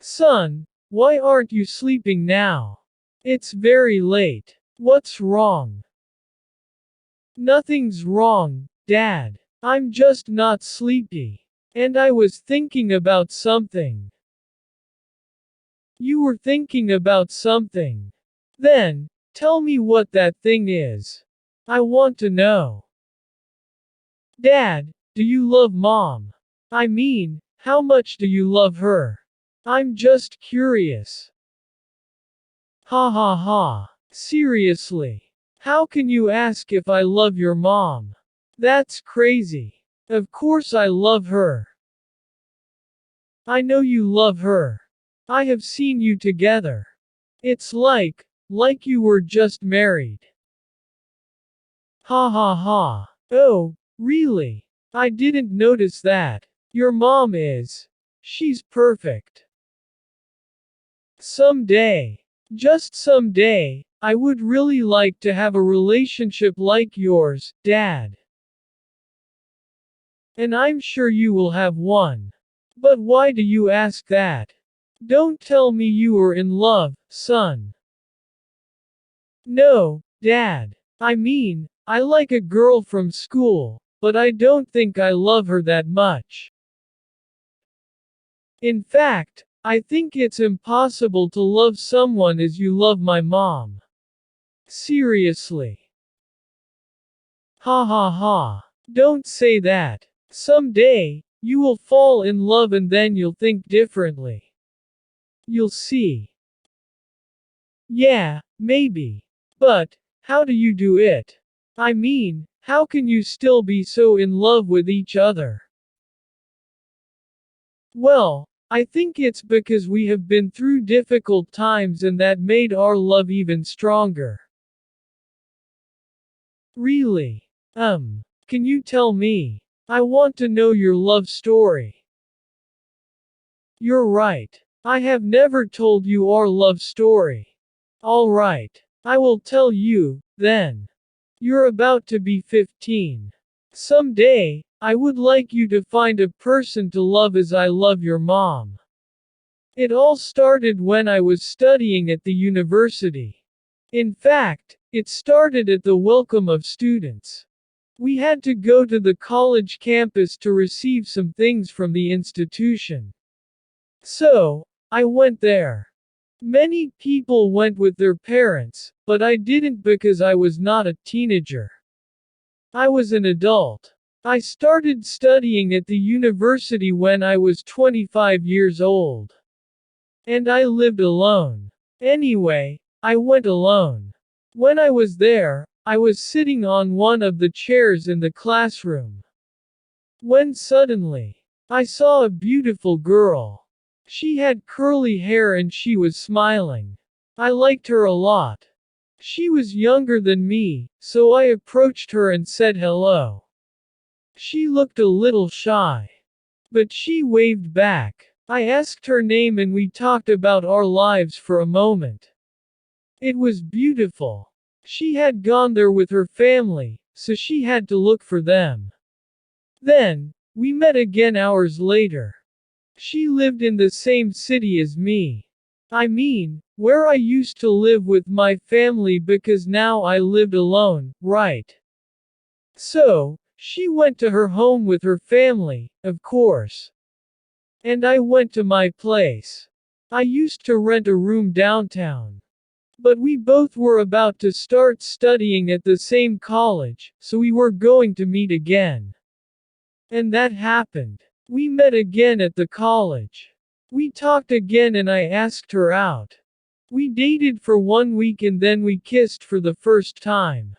Son, why aren't you sleeping now? It's very late. What's wrong? Nothing's wrong, Dad. I'm just not sleepy. And I was thinking about something. You were thinking about something. Then, tell me what that thing is. I want to know. Dad, do you love Mom? I mean, how much do you love her? I'm just curious. Ha ha ha. Seriously. How can you ask if I love your mom? That's crazy. Of course I love her. I know you love her. I have seen you together. It's like you were just married. Ha ha ha. Oh, really? I didn't notice that. Your mom is. She's perfect. Someday, just someday, I would really like to have a relationship like yours, Dad. And I'm sure you will have one. But why do you ask that? Don't tell me you are in love, son. No, Dad. I mean, I like a girl from school, but I don't think I love her that much. In fact, I think it's impossible to love someone as you love my mom. Seriously. Ha ha ha. Don't say that. Someday, you will fall in love and then you'll think differently. You'll see. Yeah, maybe. But, how do you do it? I mean, how can you still be so in love with each other? Well, I think it's because we have been through difficult times and that made our love even stronger. Really? Can you tell me? I want to know your love story. You're right. I have never told you our love story. Alright. I will tell you, then. You're about to be 15. Someday, I would like you to find a person to love as I love your mom. It all started when I was studying at the university. In fact, it started at the welcome of students. We had to go to the college campus to receive some things from the institution. So, I went there. Many people went with their parents, but I didn't because I was not a teenager. I was an adult. I started studying at the university when I was 25 years old. And I lived alone. Anyway, I went alone. When I was there, I was sitting on one of the chairs in the classroom. When suddenly, I saw a beautiful girl. She had curly hair and she was smiling. I liked her a lot. She was younger than me, so I approached her and said hello. She looked a little shy. But she waved back. I asked her name and we talked about our lives for a moment. It was beautiful. She had gone there with her family, so she had to look for them. Then, we met again hours later. She lived in the same city as me. I mean, where I used to live with my family because now I lived alone, right? So, she went to her home with her family, of course. And I went to my place. I used to rent a room downtown. But we both were about to start studying at the same college, so we were going to meet again. And that happened. We met again at the college. We talked again and I asked her out. We dated for 1 week and then we kissed for the first time.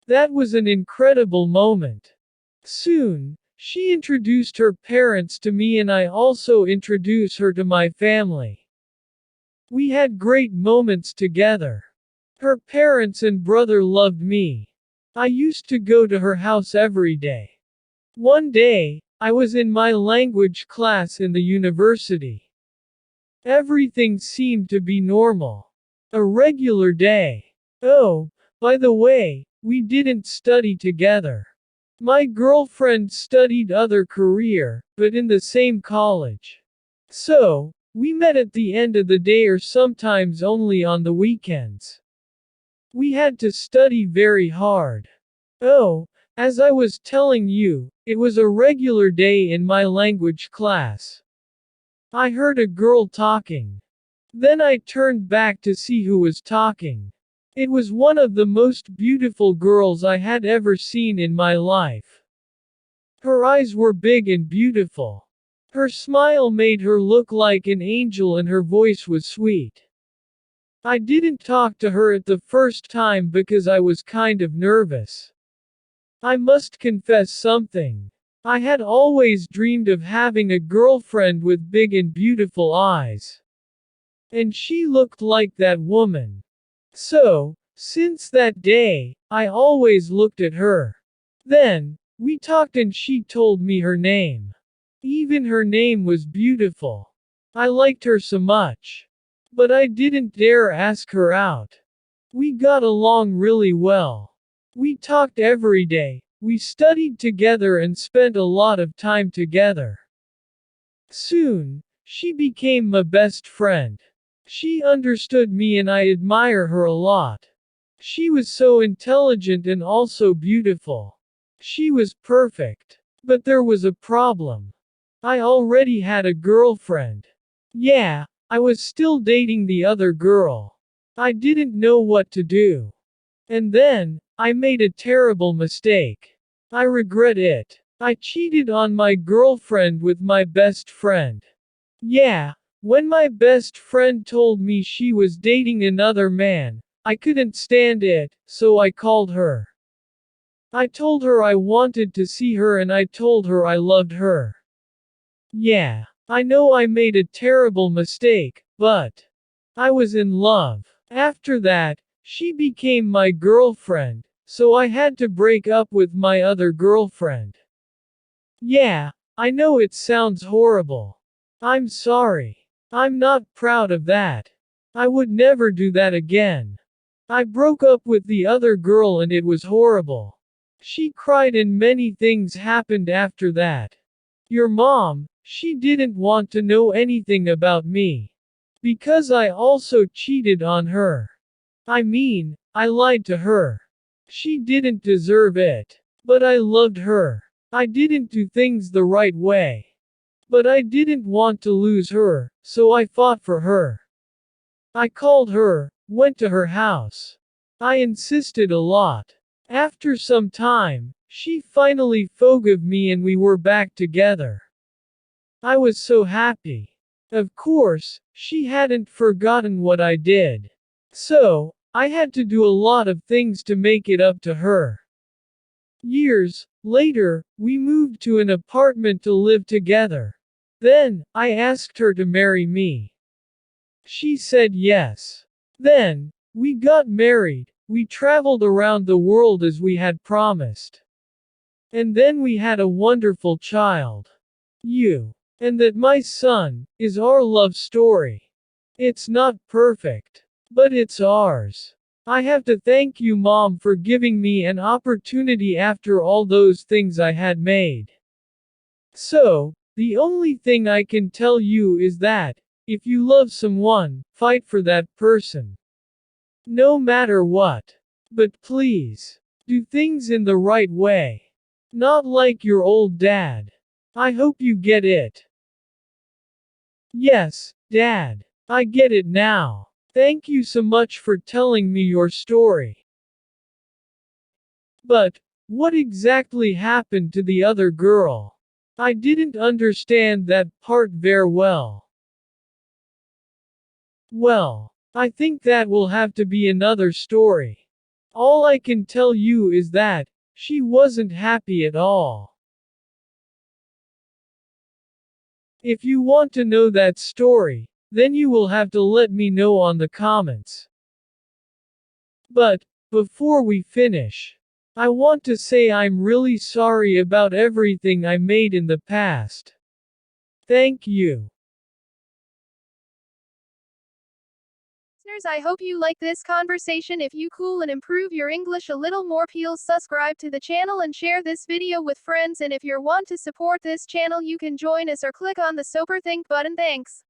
That was an incredible moment. Soon, she introduced her parents to me and I also introduced her to my family. We had great moments together. Her parents and brother loved me. I used to go to her house every day. One day, I was in my language class in the university. Everything seemed to be normal. A regular day. Oh, by the way, we didn't study together. My girlfriend studied other career, but in the same college. So, We met at the end of the day or sometimes only on the weekends. We had to study very hard. Oh, as I was telling you, it was a regular day in my language class. I heard a girl talking. Then I turned back to see who was talking. It was one of the most beautiful girls I had ever seen in my life. Her eyes were big and beautiful. Her smile made her look like an angel and her voice was sweet. I didn't talk to her at the first time because I was kind of nervous. I must confess something. I had always dreamed of having a girlfriend with big and beautiful eyes. And she looked like that woman. So, since that day, I always looked at her. Then, we talked and she told me her name. Even her name was beautiful. I liked her so much. But I didn't dare ask her out. We got along really well. We talked every day, we studied together and spent a lot of time together. Soon, she became my best friend. She understood me and I admire her a lot. She was so intelligent and also beautiful. She was perfect. But there was a problem. I already had a girlfriend. Yeah, I was still dating the other girl. I didn't know what to do. And then, I made a terrible mistake. I regret it. I cheated on my girlfriend with my best friend. Yeah, when my best friend told me she was dating another man, I couldn't stand it, so I called her. I told her I wanted to see her and I told her I loved her. Yeah, I know I made a terrible mistake, but I was in love. After that, she became my girlfriend, so I had to break up with my other girlfriend. Yeah, I know it sounds horrible. I'm sorry. I'm not proud of that. I would never do that again. I broke up with the other girl and it was horrible. She cried and many things happened after that. Your mom, she didn't want to know anything about me. Because I also cheated on her. I mean, I lied to her. She didn't deserve it. But I loved her. I didn't do things the right way. But I didn't want to lose her, so I fought for her. I called her, went to her house. I insisted a lot. After some time, she finally forgave me and we were back together. I was so happy. Of course, she hadn't forgotten what I did. So, I had to do a lot of things to make it up to her. Years later, we moved to an apartment to live together. Then, I asked her to marry me. She said yes. Then, we got married, we traveled around the world as we had promised. And then we had a wonderful child. You. And that my son, is our love story. It's not perfect. But it's ours. I have to thank you, Mom, for giving me an opportunity after all those things I had made. So, the only thing I can tell you is that, if you love someone, fight for that person. No matter what. But please, do things in the right way. Not like your old dad. I hope you get it. Yes, Dad. I get it now. Thank you so much for telling me your story. But, what exactly happened to the other girl? I didn't understand that part very well. Well, I think that will have to be another story. All I can tell you is that, she wasn't happy at all. If you want to know that story, then you will have to let me know on the comments. But, before we finish, I want to say I'm really sorry about everything I made in the past. Thank you. Listeners, I hope you like this conversation. If you cool and improve your English a little more, please subscribe to the channel and share this video with friends. And if you want to support this channel, you can join us or click on the super thank button. Thanks.